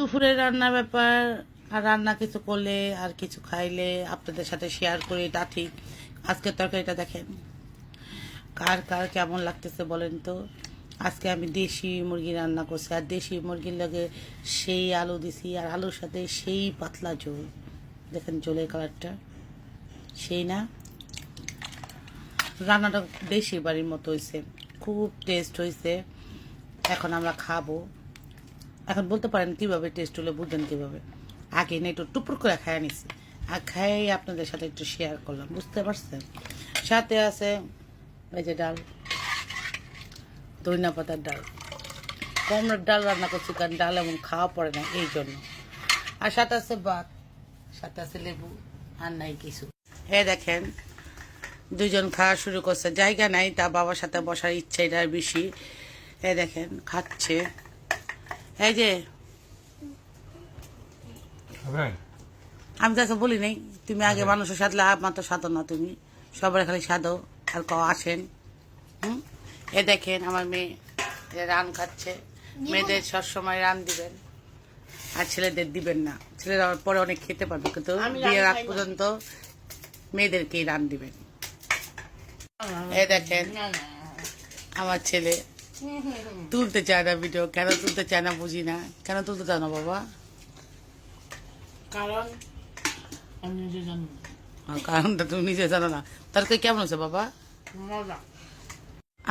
দুপুরের রান্নার ব্যাপার আর রান্না কিছু করলে আর কিছু খাইলে আপনাদের সাথে শেয়ার করি, তা ঠিক। আজকের তরকারিটা দেখেন, কার কার কেমন লাগতেছে বলেন তো। আজকে আমি দেশি মুরগি রান্না করছি, আর দেশি মুরগির লগে সেই আলু দিছি, আর আলুর সাথে সেই পাতলা ঝোল। দেখেন ঝোলের কালারটা সেই না। রান্নাটা দেশি বাড়ির মতো হয়েছে, খুব টেস্ট হয়েছে। এখন আমরা খাবো। এখন বলতে পারেন কীভাবে টেস্ট হলে বুঝবেন কীভাবে। আগে না একটু টুপুর করে খাইয়ে নিছি, আর খাইয়ে আপনাদের সাথে একটু শেয়ার করলাম, বুঝতে পারছেন। সাথে আছে এই যে ডাল, ধনিয়া পাতার ডাল। কমলার ডাল রান্না করছি, কারণ ডাল এমন খাওয়া পড়ে না এই জন্য। আর সাথে আছে ভাত, সাথে আছে লেবু, আর নাই কিছু। হ্যাঁ দেখেন, দুজন খাওয়া শুরু করছে, জায়গা নাই, তা বাবার সাথে বসার ইচ্ছা এটা বেশি। এই দেখেন খাচ্ছে। এই যে আমি তাকে বলি নাই, তুমি আগে মানুষের সাথে মাত্র সাধো না, তুমি সবার খালি সাধো আর আসেন। এ দেখেন আমার মেয়ে রান খাচ্ছে। মেয়েদের সবসময় রান দিবেন, আর ছেলেদের দিবেন না। ছেলেরা পরে অনেক খেতে পারবে, কিন্তু বিয়ের আগ পর্যন্ত মেয়েদেরকেই রান দিবেন। এ দেখেন আমার ছেলে তুলতে চায় না ভিডিও। কেন তুলতে চায় না বুঝি না। কেন তুলতে চায় না বাবা? কারণ আমি নিজে জানি না। কারণটা তুমি নিজে জানো না। তরকারি কেমন হয়েছে বাবা? মজা।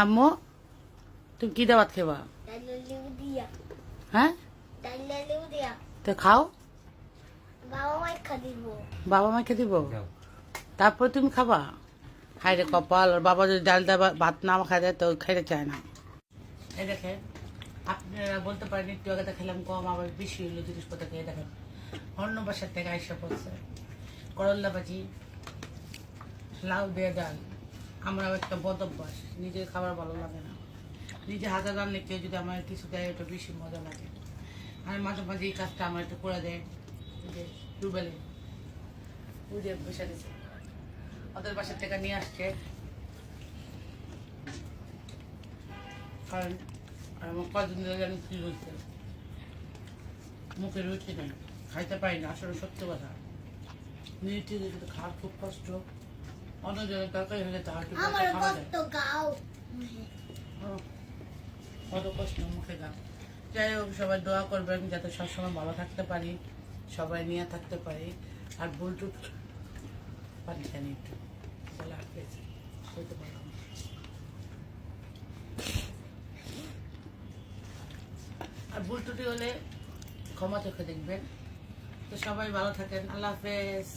আম্মু তুমি কি দাওয়াত খেবা? হ্যাঁ তো খাও, বাবা মাকে দিব, তারপর তুমি খাবা। খাইলে কপাল। আর বাবা যদি ডাল দেয় ভাত না খাই দেয় তো খাইতে চায় না। এই দেখেন, আপনারা বলতে পারেন একটু আগে খেলাম কম, আবার বেশি হইলো জিনিসপত্র। খেয়ে দেখেন অন্য বাসার থেকে আইসা পড়ছে করল্লা ভাজি, লাউ দিয়ে ডাল। আমার একটা বদ অভ্যাস, নিজের খাবার ভালো লাগে না। নিজে হাতে রান্না কেউ যদি আমার কিছু দেয় ওটা বেশি মজা লাগে। আর মাঝে মাঝে এই কাজটা আমার একটু করে দেয়। যে রুবেলে বুঝে বসে দিচ্ছে, ওদের বাসার থেকে নিয়ে আসছে। কারণ আমার কদিন ধরে আমি কি হচ্ছে, মুখে রুচি নেই, খাইতে পারি না। আসলে সত্য কথা, নিজে থেকে কিন্তু খাওয়ার খুব কষ্ট। অন্য জনের তরকারি হলে তার খাওয়া যায়, কত কষ্ট মুখে গা। যাই হোক, সবাই দোয়া করবেন যাতে সবসময় ভালো থাকতে পারি, সবাই নিয়ে থাকতে পারি। আর বুলটুট পানি খানি একটু বলে আটকেছে, বলতে পারলাম না। আর বুলটুটি হলে ক্ষমা চোখে দেখবেন। তো সবাই ভালো থাকেন, আল্লাহ হাফেজ।